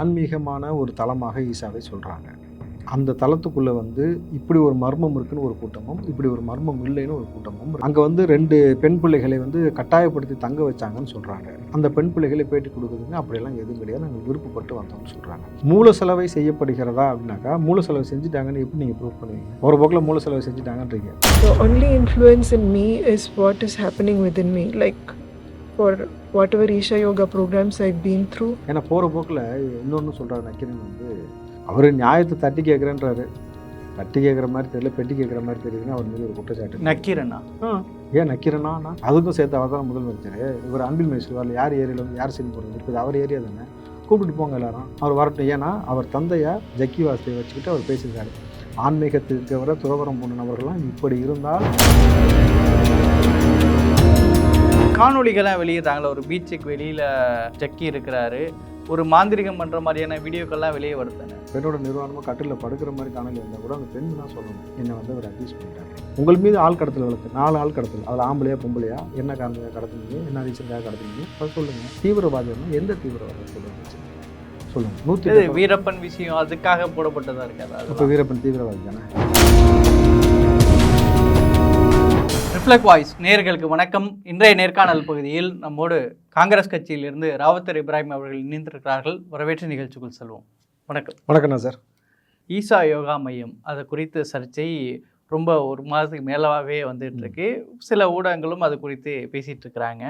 ஆன்மீகமான ஒரு தலமாக ஈசாவை சொல்கிறாங்க. அந்த தலத்துக்குள்ளே இப்படி ஒரு மர்மம் இருக்குன்னு ஒரு கூட்டமும், இப்படி ஒரு மர்மம் இல்லைன்னு ஒரு கூட்டமும். அங்கே 2 பெண் பிள்ளைகளை கட்டாயப்படுத்தி தங்க வச்சாங்கன்னு சொல்கிறாங்க. அந்த பெண் பிள்ளைகளை பேட்டி கொடுக்குதுங்க, அப்படியெல்லாம் எதுவும் கிடையாது, நாங்கள் விருப்பப்பட்டு வந்தோம்னு சொல்கிறாங்க. மூல செலவை செய்யப்படுகிறதா அப்படின்னாக்கா, மூல செலவு செஞ்சுட்டாங்கன்னு எப்படி நீங்கள் ப்ரூவ் பண்ணுவீங்க? ஒரு போக்கில் மூல செலவு செஞ்சுட்டாங்கன்றீங்க. The only influence in me is what is happening within me. Like for whatever Isha Yoga programs I've been through. ஏன்னா போகிற போக்கில் இன்னொன்று சொல்கிறாரு நக்கீரன், அவர் நியாயத்தை தட்டி கேட்குறேன்றாரு. தட்டி கேட்குற மாதிரி தெரியல, பெட்டி கேட்குற மாதிரி தெரியுதுன்னு அவர் மீது ஒரு குற்றச்சாட்டு. நக்கீரனா? ஏன் நக்கீரனா? அதுக்கும் சேர்த்து அவர் தான் முதலமைச்சர். இவர் அன்பில் மினிஸ்டர் வரல, யார் ஏரியாவில் யார் சீன் போடுறது? இப்போ அவர் ஏரியா தானே, கூப்பிட்டு போங்க எல்லாரும், அவர் வரட்டும். ஏன்னா அவர் தந்தையார் ஜக்கி வாசுதேவை வச்சுக்கிட்டு அவர் பேசியிருக்காரு. ஆன்மீகத்திற்கு வர துறவரம் போன நபர்கள்லாம் இப்படி இருந்தால் காணொலிகள்லாம் வெளியிடுறாங்களா? ஒரு பீச்சுக்கு வெளியில் ஜக்கி இருக்கிறாரு, ஒரு மாந்திரிகம் பண்ணுற மாதிரியான வீடியோக்கள்லாம் வெளியே வருதுன்னு. பெண்ணோட நிர்வாணமாக கட்டில் படுக்கிற மாதிரி காணொலி இருந்தால் கூட அந்த பெண் தான் சொல்லணும், என்னை அவர் அக்யூஸ் பண்ணிட்டாங்க. உங்கள் மீது ஆள் கடத்தல் வழக்கு 4 ஆள் கடத்தல், அதில் ஆம்பளையா பொம்பளையா, என்ன காரணமாக கடத்துனீங்க, என்ன ரீசனுக்காக கடத்துனீங்க, அதை சொல்லுங்கள். தீவிரவாதம்னா எந்த தீவிரவாதம் சொல்லுங்கள். 100 வீரப்பன் விஷயம் அதுக்காக போடப்பட்டதாக இருக்காது. இப்போ வீரப்பன் தீவிரவாதி தானே? ரிஃப்ளெக்ட் வாய்ஸ் நேயர்களுக்கு வணக்கம். இன்றைய நேர்காணல் பகுதியில் நம்மோடு காங்கிரஸ் கட்சியிலிருந்து ராவுத்தர் இப்ராஹிம் அவர்கள் இணைந்திருக்கிறார்கள். வரவேற்று நிகழ்ச்சிக்குள் செல்வோம். வணக்கம். வணக்கம்ண்ணா சார். ஈசா யோகா மையம் அதை குறித்த சர்ச்சை ரொம்ப ஒரு மாதத்துக்கு மேலாகவே வந்துட்டு இருக்கு. சில ஊடகங்களும் அது குறித்து பேசிகிட்டு இருக்கிறாங்க.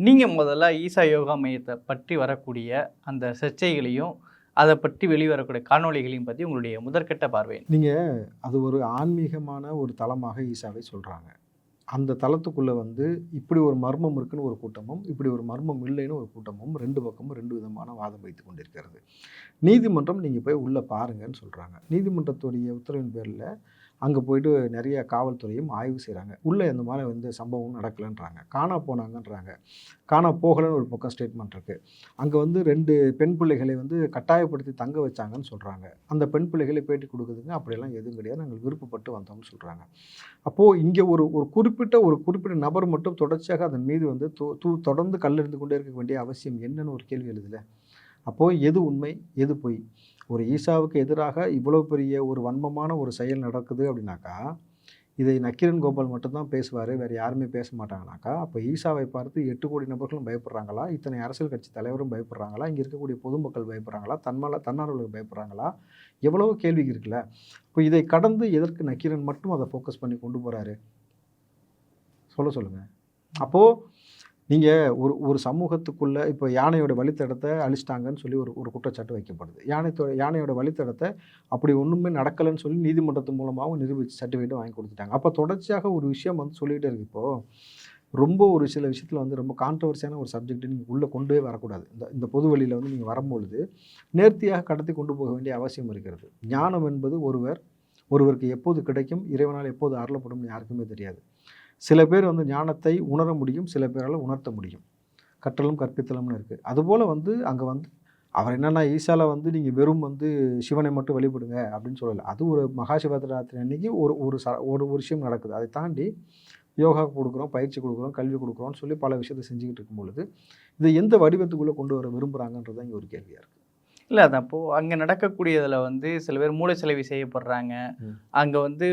நீங்கள் முதல்ல ஈசா யோகா மையத்தை பற்றி வரக்கூடிய அந்த சர்ச்சைகளையும் அதை பற்றி வெளிவரக்கூடிய காணொலிகளையும் பற்றி உங்களுடைய முதற்கட்ட பார்வை. நீங்கள் அது ஒரு ஆன்மீகமான ஒரு தலமாக ஈசாவை சொல்கிறாங்க. அந்த தலத்துக்குள்ளே இப்படி ஒரு மர்மம் இருக்குன்னு ஒரு கூட்டமும், இப்படி ஒரு மர்மம் இல்லைன்னு ஒரு கூட்டமும், 2 பக்கமும் 2 விதமான வாதம் வைத்து கொண்டிருக்கிறது. நீதிமன்றம் நீங்கள் போய் உள்ளே பாருங்கன்னு சொல்கிறாங்க. நீதிமன்றத்துடைய உத்தரவின் பேரில் அங்கே போய்ட்டு நிறைய காவல்துறையும் ஆய்வு செய்கிறாங்க. உள்ளே இந்த மாதிரி சம்பவம் நடக்கலைன்றாங்க, காணா போனாங்கன்றாங்க. காணா போகலைன்னு ஒரு பக்கம் ஸ்டேட்மெண்ட் இருக்குது. அங்கே 2 பெண் பிள்ளைகளை கட்டாயப்படுத்தி தங்க வச்சாங்கன்னு சொல்கிறாங்க. அந்த பெண் பிள்ளைகளை பேட்டி கொடுக்குதுங்க, அப்படியெல்லாம் எதுவும் கிடையாது, நாங்கள் விருப்பப்பட்டு வந்தோம்னு சொல்கிறாங்க. அப்போது இங்கே ஒரு குறிப்பிட்ட நபர் மட்டும் தொடர்ச்சியாக அதன் மீது தொடர்ந்து கல்லெறிந்து கொண்டே இருக்க வேண்டிய அவசியம் என்னன்னு ஒரு கேள்வி எழுதுல. அப்போது எது உண்மை எது பொய்? ஒரு ஈசாவுக்கு எதிராக இவ்வளோ பெரிய ஒரு வன்மமான ஒரு செயல் நடக்குது அப்படின்னாக்கா, இதை நக்கீரன் கோபால் மட்டும்தான் பேசுவார், வேறு யாருமே பேச மாட்டாங்கனாக்கா, அப்போ ஈசாவை பார்த்து 8 கோடி நபர்களும் பயப்படுறாங்களா? இத்தனை அரசியல் கட்சி தலைவரும் பயப்படுறாங்களா? இங்கே இருக்கக்கூடிய பொதுமக்கள் பயப்படுறாங்களா? தன்னார்வலர்கள் பயப்படுறாங்களா? எவ்வளவோ கேள்வி இருக்குல்ல. இப்போ இதை கடந்து எதற்கு நக்கீரன் மட்டும் அதை ஃபோக்கஸ் பண்ணி கொண்டு போகிறாரு? சொல்லுங்கள். அப்போது நீங்கள் ஒரு சமூகத்துக்குள்ளே இப்போ யானையோட வழித்தடத்தை அழிச்சிட்டாங்கன்னு சொல்லி ஒரு குற்றச்சாட்டு வைக்கப்படுது. யானையோட வழித்தடத்தை அப்படி ஒன்றுமே நடக்கலைன்னு சொல்லி நீதிமன்றத்து மூலமாகவும் நிரூபித்து சர்டிஃபிகேட் வாங்கி கொடுத்துட்டாங்க. அப்போ தொடர்ச்சியாக ஒரு விஷயம் சொல்லிகிட்டே இருக்குது. இப்போது ரொம்ப ஒரு சில விஷயத்தில் ரொம்ப கான்ட்ரவர்சியான ஒரு சப்ஜெக்ட் நீங்கள் உள்ளே கொண்டே வரக்கூடாது. இந்த பொது வழியில் நீங்கள் வரும்பொழுது நேர்த்தியாக கடத்தி கொண்டு போக வேண்டிய அவசியம் இருக்கிறது. ஞானம் என்பது ஒருவருக்கு எப்போது கிடைக்கும், இறைவனால் எப்போது அருளப்படும் யாருக்குமே தெரியாது. சில பேர் ஞானத்தை உணர முடியும், சில பேரால் உணர்த்த முடியும். கற்றலும் கற்பித்தலும்னு இருக்குது. அதுபோல் அங்கே அவர் என்னென்னா ஈசாவில் நீங்கள் வெறும் சிவனை மட்டும் வழிபடுங்க அப்படின்னு சொல்லலை. அது ஒரு மகாசிவராத்திரி அன்னைக்கு ஒரு விஷயம் நடக்குது. அதை தாண்டி யோகா கொடுக்குறோம், பயிற்சி கொடுக்குறோம், கல்வி கொடுக்குறோன்னு சொல்லி பல விஷயத்தை செஞ்சுக்கிட்டு இருக்கும் பொழுது இதை எந்த வடிவத்துக்குள்ளே கொண்டு வர விரும்புகிறாங்கன்றது தான் இங்கே ஒரு கேள்வியாக இருக்குது. இல்லை, அது அப்போது அங்கே நடக்கக்கூடியதில் சில பேர் மூளை செலவி செய்யப்படுறாங்க. அங்கே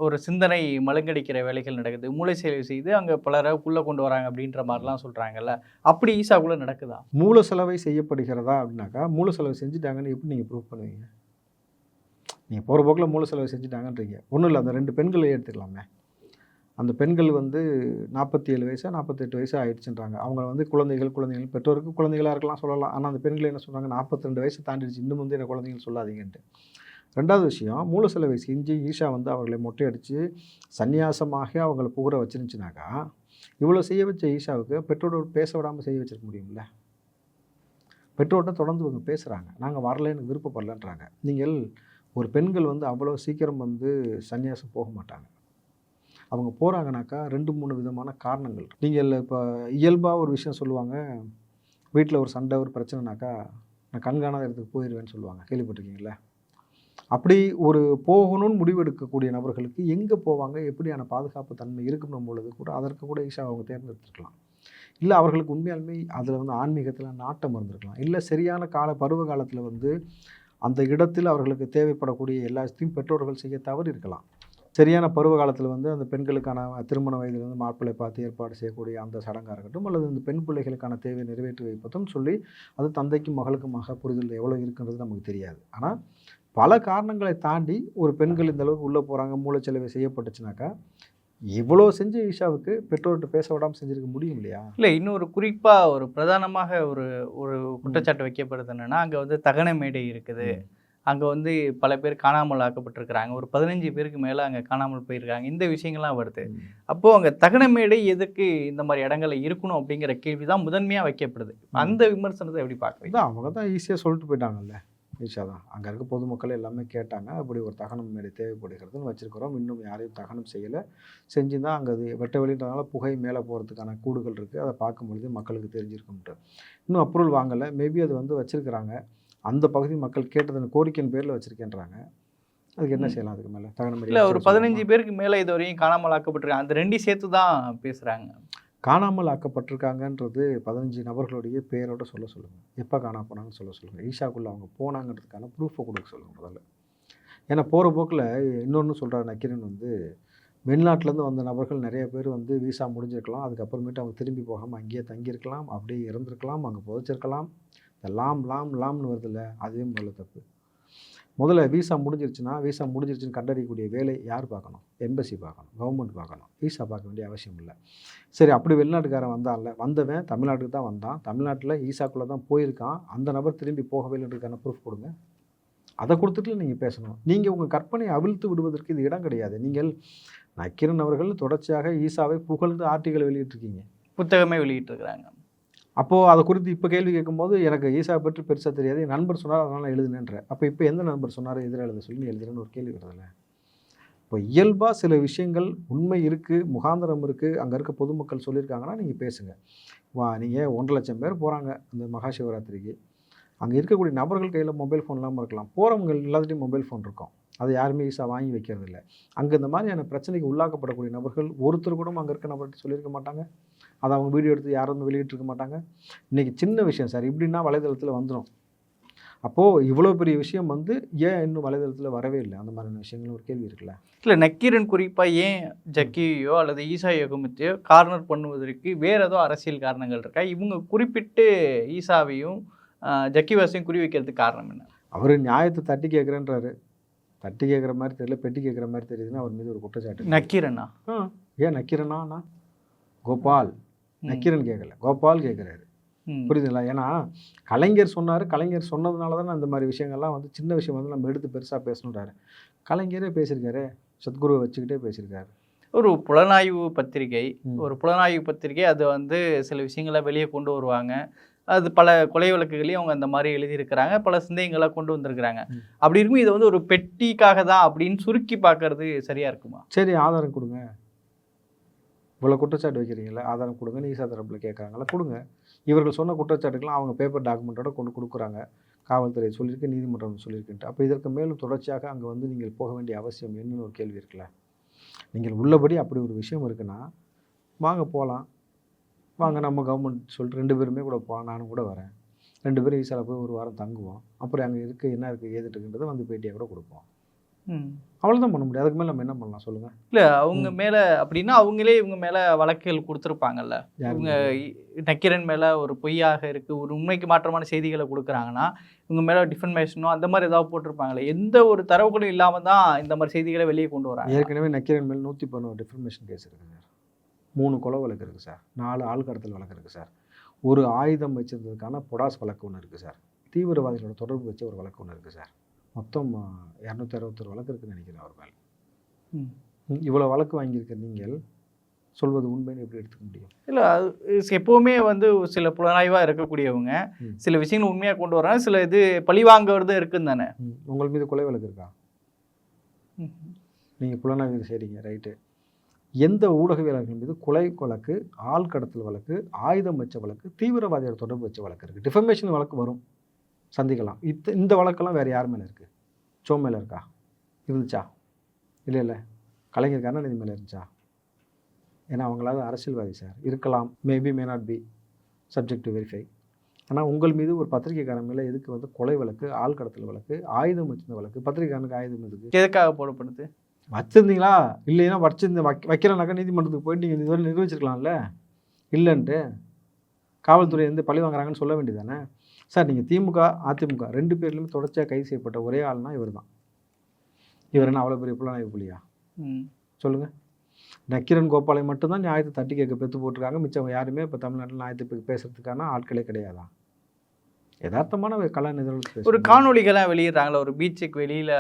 ஒரு சிந்தனை மழுங்கடிக்கிற வேலைகள் நடக்குது. மூளை செலவு செய்து அங்கே பலரை உள்ளே கொண்டு வராங்க அப்படின்ற மாதிரிலாம் சொல்கிறாங்கல்ல. அப்படி ஈசாக்குள்ளே நடக்குதா? மூல செலவை செய்யப்படுகிறதா அப்படின்னாக்கா, மூல செலவு செஞ்சுட்டாங்கன்னு எப்படி நீங்கள் ப்ரூவ் பண்ணுவீங்க? நீங்கள் போகிற போக்கில் மூல செலவு செஞ்சுட்டாங்கன்றீங்க. ஒன்றும் இல்லை, அந்த 2 பெண்களை எடுத்துக்கலாமே. அந்த பெண்கள் 47 வயசா 48 வயசு ஆயிடுச்சுன்றாங்க. அவங்க குழந்தைகள் பெற்றோருக்கு குழந்தைகளாக இருக்கலாம் சொல்லலாம். ஆனால் அந்த பெண்கள் என்ன சொல்கிறாங்க, 42 வயசு தாண்டிடுச்சு, இன்னும் என்ன குழந்தைகள் சொல்லாதீங்கன்ட்டு. 2வது விஷயம், மூல செலவை செஞ்சு ஈஷா அவர்களை மொட்டையடித்து சன்னியாசமாக அவங்கள புகழ வச்சிருந்துச்சுனாக்கா, இவ்வளோ செய்ய வச்ச ஈஷாவுக்கு பெற்றோரோடு பேச விடாமல் செய்ய வச்சிருக்க முடியும்ல. பெற்றோர்கிட்ட தொடர்ந்து இவங்க பேசுகிறாங்க, நாங்கள் வரல, எனக்கு விருப்பப்படலன்றாங்க. நீங்கள் ஒரு பெண்கள் அவ்வளோ சீக்கிரம் சன்னியாசம் போக மாட்டாங்க. அவங்க போகிறாங்கனாக்கா 2-3 விதமான காரணங்கள். நீங்கள் இப்போ இயல்பாக ஒரு விஷயம் சொல்லுவாங்க, வீட்டில் ஒரு சண்டை ஒரு பிரச்சனைனாக்கா நான் கண்காணாத இடத்துக்கு போயிடுவேன்னு சொல்லுவாங்க, கேள்விப்பட்டிருக்கீங்களா? அப்படி ஒரு போகணும்னு முடிவெடுக்கக்கூடிய நபர்களுக்கு எங்கே போவாங்க, எப்படியான பாதுகாப்பு தன்மை இருக்குன்னும் பொழுது கூட அதற்கு கூட ஈஷா அவங்க தேர்ந்தெடுத்துருக்கலாம். இல்லை அவர்களுக்கு உண்மையாலுமே அதில் வந்து ஆன்மீகத்தில் நாட்டம் இருந்திருக்கலாம், இல்லை சரியான பருவ காலத்தில் வந்து அந்த இடத்தில் அவர்களுக்கு தேவைப்படக்கூடிய எல்லாத்தையும் பெற்றோர்கள் செய்ய தவறு இருக்கலாம். சரியான பருவ காலத்தில் வந்து அந்த பெண்களுக்கான திருமண வயதில் வந்து மாப்பிள்ளை பார்த்து ஏற்பாடு செய்யக்கூடிய அந்த சடங்காக இருக்கட்டும், அல்லது இந்த பெண் பிள்ளைகளுக்கான தேவையை நிறைவேற்றி வைப்பதும் சொல்லி அது தந்தைக்கும் மகளுக்குமாக புரிதல் எவ்வளோ இருக்குன்றது நமக்கு தெரியாது. ஆனால் பல காரணங்களை தாண்டி ஒரு பெண்கள் இந்த அளவுக்கு உள்ளே போகிறாங்க, மூளைச்சலவை செய்யப்பட்டுச்சுனாக்கா இவ்வளோ செஞ்ச ஈஷாவுக்கு பெற்றோர்கிட்ட பேச விடாமல் செஞ்சுருக்க முடியும் இல்லையா? இல்லை, இன்னொரு குறிப்பாக ஒரு பிரதானமாக ஒரு ஒரு குற்றச்சாட்டு வைக்கப்படுது என்னென்னா, அங்கே வந்து தகன மேடை இருக்குது, அங்கே வந்து பல பேர் காணாமல் ஆக்கப்பட்டிருக்கிறாங்க, ஒரு 15 பேருக்கு மேலே அங்கே காணாமல் போயிருக்காங்க, இந்த விஷயங்கள்லாம் வருது. அப்போது அங்கே தகன மேடை எதுக்கு இந்த மாதிரி இடங்கள்ல இருக்கணும் அப்படிங்கிற கேள்வி தான் முதன்மையாக வைக்கப்படுது. அந்த விமர்சனத்தை எப்படி பார்க்குறீங்க? அவங்க தான் ஈஸியாக சொல்லிட்டு போயிட்டாங்கல்ல, ஈஷா தான். அங்கே இருக்க பொதுமக்கள் எல்லாமே கேட்டாங்க, அப்படி ஒரு தகனம் மேடை தேவைப்படுகிறதுன்னு வச்சுருக்கிறோம், இன்னும் யாரையும் தகனம் செய்யலை, செஞ்சுதான் அங்கே அது வெட்ட வெளின்றதுனால புகை மேலே போகிறதுக்கான கூடுகள் இருக்குது, அதை பார்க்கும்பொழுது மக்களுக்கு தெரிஞ்சிருக்கும்ட்டு இன்னும் அப்ரூவல் வாங்கலை. மேபி அது வந்து வச்சுருக்கிறாங்க, அந்த பகுதி மக்கள் கேட்டது கோரிக்கையின் பேரில் வச்சுருக்கேன்றாங்க. அதுக்கு என்ன செய்யலாம்? அதுக்கு மேலே தகனம் இல்லை, ஒரு 15 பேருக்கு மேலே இது வரையும் காணாமல் ஆக்கப்பட்டிருக்காங்க, அந்த ரெண்டையும் சேர்த்து தான் பேசுகிறாங்க. காணாமல் ஆக்கப்பட்டிருக்காங்கன்றது 15 நபர்களுடைய பேரோடு சொல்லுங்கள், எப்போ காணாமல் போனாங்கன்னு சொல்லுங்கள், ஈஷாக்குள்ளே அவங்க போனாங்கன்றதுக்கான ப்ரூஃபை கொடுக்க சொல்லுங்கள் முதல்ல. ஏன்னா போகிற போக்கில் இன்னொன்று சொல்கிறார் நக்கீரன் வந்து, வெளிநாட்டிலேருந்து வந்த நபர்கள் நிறைய பேர் வந்து விசா முடிஞ்சிருக்கலாம், அதுக்கப்புறமேட்டு அவங்க திரும்பி போகாமல் அங்கேயே தங்கியிருக்கலாம், அப்படியே இறந்துருக்கலாம், அங்கே புதைச்சிருக்கலாம். இந்த லாம்னு வருதில்ல, அதுவே முதல்ல தப்பு. முதல்ல விசா முடிஞ்சிருச்சுன்னு கண்டறியக்கூடிய வேலை யார் பார்க்கணும்? எம்பசி பார்க்கணும், கவர்மெண்ட் பார்க்கணும், விசா பார்க்க வேண்டிய அவசியம் இல்லை. சரி, அப்படி வெளிநாட்டுக்காரன் வந்தவன் தமிழ்நாட்டுக்கு தான் வந்தான், தமிழ்நாட்டில் ஈசாக்குள்ளே தான் போயிருக்கான், அந்த நபர் திரும்பி போகவே இல்லைன்றதுக்கான ப்ரூஃப் கொடுங்க. அதை கொடுத்துட்டு நீங்கள் பேசணும். நீங்கள் உங்கள் கற்பனையை அவிழ்த்து விடுவதற்கு இது இடம் கிடையாது. நீங்கள் நக்கீரன் அவர்கள் தொடர்ச்சியாக ஈசாவை புகழ்ந்து ஆர்டிக்கல் வெளியிட்டிருக்கீங்க, புத்தகமே வெளியிட்டிருக்கிறாங்க. அப்போது அதை குறித்து இப்போ கேள்வி கேட்கும்போது எனக்கு ஈசா பற்றி பெருசாக தெரியாது, என் நண்பர் சொன்னார் அதனால் எழுதுனேன்ற. அப்போ இப்போ எந்த நண்பர் சொன்னார் எதிராக எழுத சொல்லி எழுதுறேன்னு ஒரு கேள்வி வருதில்ல. இப்போ இயல்பாக சில விஷயங்கள் உண்மை இருக்குது, முகாந்திரம் இருக்குது, அங்கே இருக்க பொதுமக்கள் சொல்லியிருக்காங்கன்னா நீங்கள் பேசுங்க. நீங்கள் 1.5 லட்சம் பேர் போகிறாங்க அந்த மகா சிவராத்திரிக்கு, அங்கே இருக்கக்கூடிய நபர்கள் கையில் மொபைல் ஃபோன் இல்லாமல் இருக்கலாம், போகிறவங்க எல்லாத்துட்டையும் மொபைல் ஃபோன் இருக்கும், அது யாருமே ஈஸா வாங்கி வைக்கிறது இல்லை. அங்கே இந்த மாதிரியான பிரச்சனைக்கு உள்ளாக்கப்படக்கூடிய நபர்கள் ஒருத்தர் கூட அங்கே இருக்க நபர்கிட்ட சொல்லியிருக்க மாட்டாங்க, அதை அவங்க வீடியோ எடுத்து யாரும் வெளியிட்டிருக்க மாட்டாங்க. இன்றைக்கி சின்ன விஷயம் சார் இப்படின்னா வலைதளத்தில் வந்துடும். அப்போது இவ்வளோ பெரிய விஷயம் வந்து ஏன் இன்னும் வலைதளத்தில் வரவே இல்லை? அந்த மாதிரியான விஷயங்கள் ஒரு கேள்வி இருக்குல்ல. இல்லை, நக்கீரன் குறிப்பாக ஏன் ஜக்கியோ அல்லது ஈசா யோகமுத்தையோ கார்னர் பண்ணுவதற்கு வேறு ஏதோ அரசியல் காரணங்கள் இருக்கா? இவங்க குறிப்பிட்டு ஈசாவையும் ஜக்கிவாசையும் குறி வைக்கிறதுக்கு காரணம் என்ன? அவர் நியாயத்தை தட்டி கேட்குறேன்றாரு, தட்டி கேட்குற மாதிரி தெரியல, பெட்டி கேட்குற மாதிரி தெரியுதுன்னா அவர் மீது ஒரு குற்றச்சாட்டு. நக்கீரனா? ஏன் நக்கீரனா? கோபால், நக்கீரன் கேட்கல, கோபால் கேட்குறாரு. புரியுதுங்களா? ஏன்னா கலைஞர் சொன்னதுனால தான் அந்த மாதிரி விஷயங்கள்லாம் வந்து சின்ன விஷயம் வந்து நம்ம எடுத்து பெருசாக பேசணுன்றாரு. கலைஞரே பேசியிருக்காரு, சத்குருவை வச்சுக்கிட்டே பேசியிருக்காரு. ஒரு புலனாய்வு பத்திரிகை அது வந்து சில விஷயங்களை வெளியே கொண்டு வருவாங்க, அது பல கொலை வழக்குகளையும் அவங்க அந்த மாதிரி எழுதியிருக்கிறாங்க, பல சந்தேகங்களை கொண்டு வந்திருக்கிறாங்க. அப்படி இருக்கும் இதை வந்து ஒரு பெட்டிக்காக தான் அப்படின்னு சுருக்கி பார்க்கறது சரியாக இருக்குமா? சரி, ஆதாரம் கொடுங்க, இவ்வளோ குற்றச்சாட்டு வைக்கிறீங்களா, ஆதாரம் கொடுங்கன்னு ஈசா தரப்பில் கேட்குறாங்களா, கொடுங்க. இவர்கள் சொன்ன குற்றச்சாட்டுக்கெல்லாம் அவங்க பேப்பர் டாக்குமெண்ட்டோட கொண்டு கொடுக்குறாங்க, காவல்துறை சொல்லியிருக்கு, நீதிமன்றம் சொல்லியிருக்குன்ட்டு. அப்போ இதற்கு மேலும் தொடர்ச்சியாக அங்கே வந்து நீங்கள் போக வேண்டிய அவசியம் என்னன்னு ஒரு கேள்வி இருக்குல்ல. நீங்கள் உள்ளபடி அப்படி ஒரு விஷயம் இருக்குன்னா வாங்க போகலாம், வாங்க நம்ம கவர்மெண்ட் சொல்லிட்டு 2 பேருமே கூட போகலாம், நானும் கூட வரேன், 2 பேரும் ஈசாவில் போய் 1 வாரம் தங்குவோம், அப்புறம் அங்கே என்ன இருக்குது ஏதுட்டுன்றதை வந்து பேட்டியாக கூட கொடுப்போம். அவ்வளோதான் பண்ண முடியும். அதுக்கு மேலே நம்ம என்ன பண்ணலாம் சொல்லுங்கள்? இல்லை, அவங்க மேலே அப்படின்னா அவங்களே இவங்க மேலே வழக்குகள் கொடுத்துருப்பாங்கல்ல. இவங்க நக்கீரன் மேலே ஒரு பொய்யாக இருக்குது, ஒரு உண்மைக்கு மாற்றமான செய்திகளை கொடுக்குறாங்கன்னா இவங்க மேலே டிஃபர்மேஷனோ அந்த மாதிரி ஏதாவது போட்டிருப்பாங்களே. எந்த ஒரு தரவுகளும் இல்லாமல் தான் இந்த மாதிரி செய்திகளை வெளியே கொண்டு வராங்க. ஏற்கனவே நக்கீரன் மேலே 111 டிஃபர்மேஷன் கேஸ் இருக்குது சார், 3 கொலை வழக்கு இருக்குது சார், 4 ஆள் கடத்தல் வழக்கு இருக்குது சார், ஒரு ஆயுதம் வச்சிருந்ததுக்கான பொடாஸ் வழக்கு ஒன்று இருக்குது சார், தீவிரவாதிகளோட தொடர்பு வச்ச ஒரு வழக்கு ஒன்று இருக்குது சார். மொத்தம் 261 வழக்கு இருக்குன்னு நினைக்கிறேன் அவர் மேலே. இவ்வளோ வழக்கு வாங்கியிருக்க நீங்கள் சொல்வது உண்மைன்னு எப்படி எடுத்துக்க முடியும்? இல்லை, எப்போவுமே வந்து சில புலனாய்வாக இருக்கக்கூடியவங்க சில விஷயங்கள் உண்மையாக கொண்டு வராங்க, சில இது பழிவாங்கிறது இருக்குன்னு தானே. உங்கள் மீது கொலை வழக்கு இருக்கா? நீங்கள் புலனாய்வு செய்கிறீங்க, ரைட்டு. எந்த ஊடகவியலாளர்கள் மீது கொலை வழக்கு, ஆள் கடத்தல் வழக்கு, ஆயுதம் வச்ச வழக்கு, தீவிரவாதியோட தொடர்பு வச்ச வழக்கு இருக்குது? டிஃபர்மேஷன் வழக்கு வரும், சந்திக்கலாம். இந்த வழக்கெல்லாம் வேறு யார் மேலே இருக்குது? சோ மேலே இருக்கா? இருந்துச்சா? இல்லை, கலைஞர் கருணாநிதி மேலே இருந்துச்சா? ஏன்னா அவங்களாவது அரசியல்வாதி சார், இருக்கலாம், maybe may not be, subject to verify. ஆனால் உங்கள் மீது ஒரு பத்திரிகைக்காரன் மேலே எதுக்கு வந்து கொலை வழக்கு, ஆள் கடத்தல் வழக்கு, ஆயுதம் வச்சிருந்த வழக்கு, பத்திரிகைக்காரனுக்கு ஆயுதம் எதுக்கு? எதுக்காக போடப்படுது? வச்சுருந்தீங்களா இல்லைன்னா வைக்கிறனாக்கா நீதிமன்றத்துக்கு போயிட்டு நீங்கள் இதுவரை நிரூபிச்சிருக்கலாம்ல. இல்லைன்ட்டு காவல்துறை வந்து பழி வாங்குறாங்கன்னு சொல்ல வேண்டியதானே சார். நீங்கள் திமுக அதிமுக 2 பேர்லையுமே தொடர்ச்சியாக கைது செய்யப்பட்ட ஒரே ஆள்னா இவர் தான். இவர் என்ன அவ்வளோ பெரிய புலனாய்வு புலியா? சொல்லுங்கள். நக்கீரன் கோபாலை மட்டும்தான் நியாயத்தை தட்டி கேட்க பெற்று போட்டிருக்காங்க. மிச்சவங்க யாருமே இப்போ தமிழ்நாட்டில் நியாயத்தை பேசுறதுக்கான ஆட்களே கிடையாதா? யதார்த்தமான ஒரு கலா நிகழ்வு. ஒரு காணொலிகள்லாம் வெளியிடுறாங்களா? ஒரு பீச்சுக்கு வெளியில்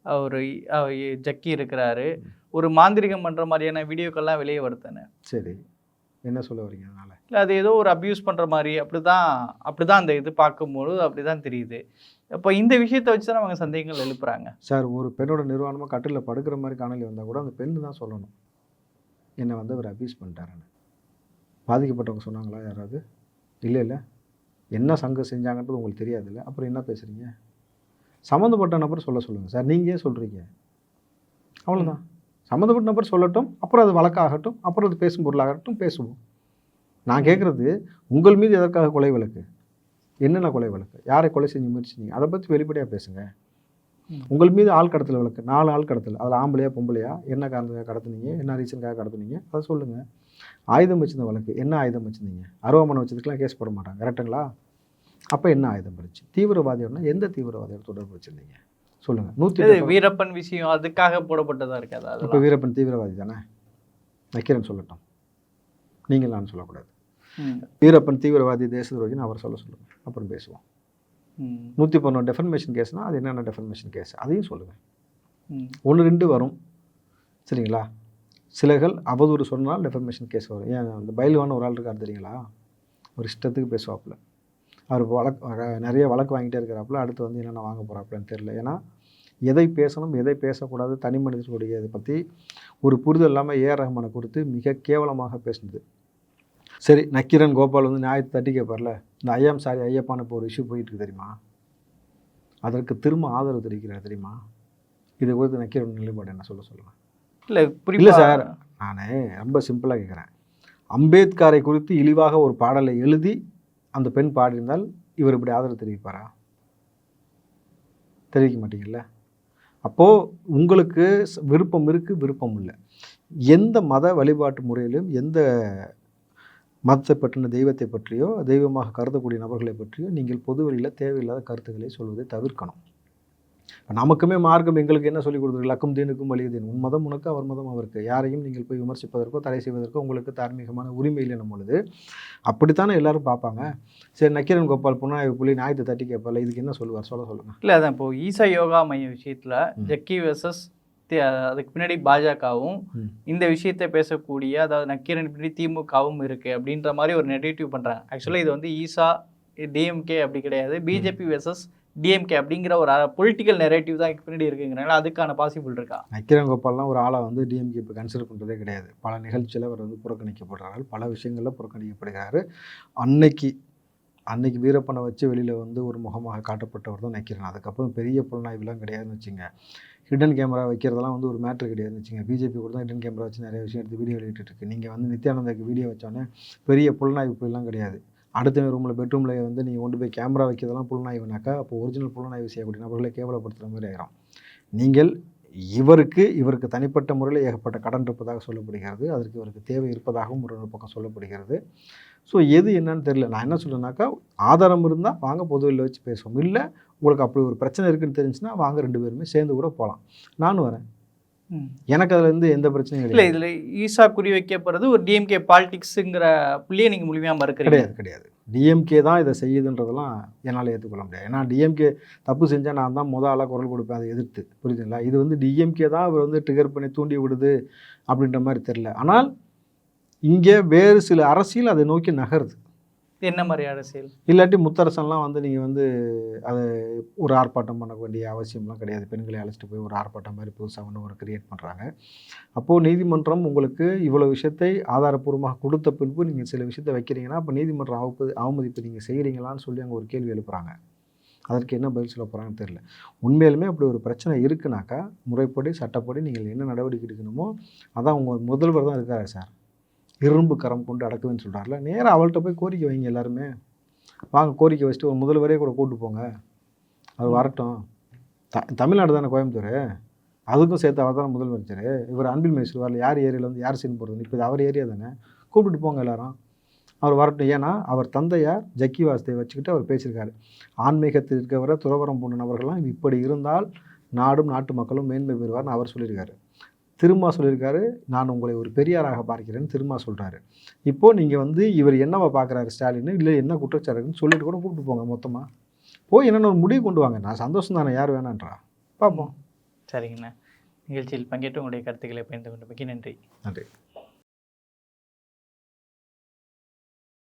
ஒரு ஜக்கி இருக்கிறாரு, ஒரு மாந்திரிகம் பண்ணுற மாதிரியான வீடியோக்கள்லாம் வெளியே வருத்தானே. சரி, என்ன சொல்ல வரீங்க அதனால்? இல்லை, அது ஏதோ ஒரு அப்யூஸ் பண்ணுற மாதிரி அப்படி தான் அந்த இது பார்க்கும்போது அப்படி தான் தெரியுது. அப்போ இந்த விஷயத்தை வச்சு தான் அவங்க சந்தேகங்கள் எழுப்புறாங்க சார். ஒரு பெண்ணோட நிர்வாணமாக கட்டில் படுக்கிற மாதிரி காணொலி வந்தால் கூட அந்த பெண்ணு தான் சொல்லணும் என்னை வந்து அவர் அப்யூஸ் பண்ணிட்டாருன்னு. பாதிக்கப்பட்டவங்க சொன்னாங்களா யாராவது? இல்லை. என்ன சங்கம் செஞ்சாங்கன்றது உங்களுக்கு தெரியாதுல்ல, அப்புறம் என்ன பேசுகிறீங்க? சம்மந்தப்பட்ட நபர் சொல்ல சொல்லுங்கள் சார். நீங்கள் ஏன் சொல்கிறீங்க? அவ்வளோதான். சம்மந்தப்பட்ட நபர் சொல்லட்டும், அப்புறம் அது வழக்காகட்டும், அப்புறம் அது பேசும் பொருளாகட்டும், பேசுவோம். நான் கேட்குறது, உங்கள் மீது எதற்காக கொலை வழக்கு? என்னென்ன கொலை வழக்கு? யாரை கொலை செஞ்சு முயற்சிங்க? அதை பற்றி வெளிப்படையாக பேசுங்க. உங்கள் மீது ஆள் கடத்தல் வழக்கு, 4 ஆள் கடத்தல், அதில் ஆம்பளையா பொம்பளையா, என்ன காரணத்துக்காக கடத்துனீங்க, என்ன ரீசனுக்காக கடத்துனீங்க, அதை சொல்லுங்கள். ஆயுதம் வச்சிருந்த வழக்கு, என்ன ஆயுதம் வச்சுருந்தீங்க? அருவாமனை வச்சதுக்கெலாம் கேஸ் போட மாட்டாங்க, கரெக்டுங்களா? அப்போ என்ன ஆயுதம் இருந்துச்சு? தீவிரவாதியோடனா எந்த தீவிரவாதியோட தொடர்பு வச்சுருந்தீங்க சொல்லுங்கள். 100 வீரப்பன் விஷயம் அதுக்காக போடப்பட்டதாக இருக்காது. இப்போ வீரப்பன் தீவிரவாதி தானே? நக்கீரன் சொல்லட்டும், நீங்கள் நான் சொல்லக்கூடாது. வீரப்பன் தீவிரவாதி தேச துரோகின்னு அவர் சொல்லுங்கள், அப்புறம் பேசுவோம். 111 டெஃபர்மேஷன் கேஸ்னால் அது என்னென்ன டெஃபர்மேஷன் கேஸ் அதையும் சொல்லுங்கள். 1-2 வரும் சரிங்களா? சிலர்கள் அவதூறு சொன்னால் டெஃபர்மேஷன் கேஸ் வரும். ஏன் அந்த பயில்வான ஒரு ஆள் இருக்கார் தெரியுங்களா? ஒரு இஷ்டத்துக்கு பேசுவாப்புல, அவர் நிறைய வழக்கு வாங்கிட்டே இருக்கிறாப்புல, அடுத்து வந்து என்னென்ன வாங்க போகிறாப்புலன்னு தெரியல. ஏன்னா எதை பேசணும் எதை பேசக்கூடாது தனி மனிதர்களுடைய இதை பற்றி ஒரு புரிதல் இல்லாமல் ஏஆர் ரஹ்மானை கொடுத்து மிக கேவலமாக பேசுனது. சரி, நக்கீரன் கோபால் வந்து நியாயத்தை தட்டி கேட்பார்ல, இந்த ஐயாம் சாரி ஐயப்பான இப்போ ஒரு இஷ்யூ போயிட்டுருக்கு தெரியுமா? அதற்கு திரும்ப ஆதரவு தெரிவிக்கிறார் தெரியுமா? இதை குறித்து நக்கீரன் நிலைப்பாடு என்ன சொல்லுங்கள். இல்லை சார், நான் ரொம்ப சிம்பிளாக கேட்குறேன். அம்பேத்கரை குறித்து இழிவாக ஒரு பாடலை எழுதி அந்த பெண் பாடியிருந்தால் இவர் இப்படி ஆதரவு தெரிவிப்பாரா? தெரிவிக்க மாட்டீங்கல்ல. அப்போது உங்களுக்கு விருப்பம் இருக்குது, விருப்பம் இல்லை. எந்த மத வழிபாட்டு முறையிலும் எந்த மதத்தை பற்றின தெய்வத்தை பற்றியோ தெய்வமாக கருதக்கூடிய நபர்களை பற்றியோ நீங்கள் பொதுவெளியில் தேவையில்லாத கருத்துக்களை சொல்வதை தவிர்க்கணும். நமக்குமே மார்க்கம் எங்களுக்கு என்ன சொல்லிக் கொடுத்துருக்கு? லக்கும் தீனுக்கும் வலியுதீன். உன் மதம் உனக்கு, அவர் மதம் அவருக்கு. யாரையும் நீங்கள் போய் விமர்சிப்பதற்கோ தடை செய்வதற்கோ உங்களுக்கு தார்மீகமான உரிமை இல்லைன்னும் பொழுது அப்படித்தானே எல்லாரும் பார்ப்பாங்க. சரி, நக்கீரன் கோபால் புலனாய்வு புலி நியாயத்தை தட்டி கேட்பால, இதுக்கு என்ன சொல்லுவார் சொல்லுங்கள். இல்லை, அதான் இப்போ ஈசா யோகா மைய விஷயத்தில் ஜக்கி வெர்சஸ் அதுக்கு பின்னாடி பாஜகவும் இந்த விஷயத்தை பேசக்கூடிய, அதாவது நக்கீரன் பின்னாடி திமுகவும் இருக்குது அப்படின்ற மாதிரி ஒரு நெகட்டிவ் பண்ணுறாங்க. ஆக்சுவலாக இது வந்து ஈசா டிஎம்கே அப்படி கிடையாது, பிஜேபி வெர்சஸ் டிஎம்கே அப்படிங்கிற ஒரு பொலிட்டிக்கல் நெரேட்டிவ் தான் பின்னாடி இருக்குங்கிறனால அதுக்கான பாசிபிள் இருக்கா? நக்கீரன் கோபால்லாம் ஒரு ஆளை வந்து டிஎம்கே இப்போ கன்சிடர் பண்ணுறதே கிடையாது. பல நிகழ்ச்சியில் அவர் வந்து புறக்கணிக்கப்படுறாரு, பல விஷயங்களில் புறக்கணிக்கப்படுகிறாரு. அன்னைக்கு வீரப்பனை வச்சு வெளியில் வந்து ஒரு முகமாக காட்டப்பட்டவர் தான் நக்கீரன். அதுக்கப்புறம் பெரிய புலனாய்வுலாம் கிடையாதுன்னு வச்சுங்க. ஹிடன் கேமரா வைக்கிறதெல்லாம் வந்து ஒரு மேட்ரு கிடையாதுன்னு வச்சுங்க. பிஜேபி கூட தான் ஹிடன் கேமரா வச்சு நிறைய விஷயம் எடுத்து வீடியோ வெளியிட்டு. நீங்கள் வந்து நித்யானந்தாக்கு வீடியோ வச்சோன்னே பெரிய புலனாய்வு இப்படிலாம் கிடையாது. அடுத்த ரூமில் பெட்ரூமில் வந்து நீங்கள் கொண்டு போய் கேமரா வைக்கிறதெல்லாம் புலனாய்வுனாக்கா அப்போ ஒரிஜினல் புலனாய்வு செய்யக்கூடிய நபர்களை கேவலப்படுத்துகிற மாதிரி ஆயிரும். நீங்கள் இவருக்கு தனிப்பட்ட முறையில் ஏகப்பட்ட கடன் இருப்பதாக சொல்லப்படுகிறது. அதற்கு இவருக்கு தேவை இருப்பதாகவும் ஒரு பக்கம் சொல்லப்படுகிறது. ஸோ எது என்னன்னு தெரியல. நான் என்ன சொல்கிறேன்னாக்கா, ஆதாரம் இருந்தால் வாங்க பொதுவெளியில் வச்சு பேசுவோம். இல்லை உங்களுக்கு அப்படி ஒரு பிரச்சனை இருக்குன்னு தெரிஞ்சுன்னா வாங்க 2 பேருமே சேர்ந்து கூட போகலாம். நானும் வரேன், எனக்கு அதில் இருந்து எந்த பிரச்சனையும் இல்லை. இதில் ஈசா குறி வைக்கப்படுறது ஒரு டிஎம்கே பாலிடிக்ஸுங்கிற புள்ளியை நீங்கள் முழுமையாக மறுக்கிறீங்க? கிடையாது. டிஎம்கே தான் இதை செய்யுதுன்றதெல்லாம் என்னால் ஏற்றுக்கொள்ள முடியாது. ஏன்னா டிஎம்கே தப்பு செஞ்சால் நான் தான் ஆளாக குரல் கொடுப்பேன் அதை எதிர்த்து, புரியுதுங்களா? இது வந்து டிஎம்கே தான் அவர் வந்து ட்ரிகர் பண்ணி தூண்டி விடுது அப்படின்ற மாதிரி தெரில. ஆனால் இங்கே வேறு சில அரசியல் அதை நோக்கி நகருது. என்ன மாதிரி அரசியல்? இல்லாட்டி முத்தரசன்லாம் வந்து நீங்கள் வந்து அதை ஒரு ஆர்ப்பாட்டம் பண்ண வேண்டிய அவசியம்லாம் கிடையாது. பெண்களை அழைச்சிட்டு போய் ஒரு ஆர்ப்பாட்டம் மாதிரி புதுசாக ஒன்று ஒரு கிரியேட் பண்ணுறாங்க. அப்போது நீதிமன்றம் உங்களுக்கு இவ்வளோ விஷயத்தை ஆதாரப்பூர்வமாக கொடுத்த பின்பு நீங்கள் சில விஷயத்தை வைக்கிறீங்கன்னா அப்போ நீதிமன்றம் அவமதிப்பு நீங்கள் செய்கிறீங்களான்னு சொல்லி அங்கே ஒரு கேள்வி எழுப்புறாங்க. அதற்கு என்ன பதில் சொல்ல போகிறாங்கன்னு தெரியல. உண்மையிலுமே அப்படி ஒரு பிரச்சனை இருக்குனாக்கா முறைப்படி சட்டப்படி நீங்கள் என்ன நடவடிக்கை எடுக்கணுமோ அதான் உங்கள் முதல்வர் தான் இருக்காரு சார். இரும்பு கரம் கொண்டு அடக்குவேன்னு சொல்கிறார்ல, நேராக அவள்கிட்ட போய் கோரிக்கை வைங்க எல்லாருமே. வாங்க கோரிக்கை வச்சுட்டு ஒரு முதல்வரே கூட கூப்பிட்டு போங்க, அவர் வரட்டும். தமிழ்நாடு தானே கோயம்புத்தூர், அதுக்கும் சேர்த்து அவர் தானே முதலமைச்சர். இவர் அன்பில் மகேஷ் வரல, யார் ஏரியாவில் வந்து யார் சீன் போடுறது, இப்போ இது அவர் ஏரியா தானே, கூப்பிட்டு போங்க எல்லாரும், அவர் வரட்டும். ஏன்னா அவர் தந்தையார் ஜக்கி வாசுதேவ் வச்சுக்கிட்டு அவர் பேசியிருக்காரு, ஆன்மீகத்தில் இருக்கிறவரை துறவரம் போன நபர்கள்லாம் இப்படி இருந்தால் நாடும் நாட்டு மக்களும் மேன்மை பெறுவார்னு அவர் சொல்லியிருக்காரு. திருமா சொல்லியிருக்காரு, நான் உங்களை ஒரு பெரியாராக பார்க்கிறேன்னு திருமா சொல்கிறாரு. இப்போது நீங்கள் வந்து இவர் என்னவா பார்க்குறாரு ஸ்டாலின், இல்லை என்ன குற்றச்சாட்டுன்னு சொல்லிட்டு கூட கூப்பிட்டு போங்க மொத்தமாக. போய் என்னென்ன ஒரு முடிவு கொண்டு வாங்க. நான் சந்தோஷம் தானே, யார் வேணான்றா, பார்ப்போம். சரிங்கண்ணா. நிகழ்ச்சியில் பங்கேற்று உங்களுடைய கருத்துக்களை பகிர்ந்து கொண்டமைக்கு நன்றி. நன்றி.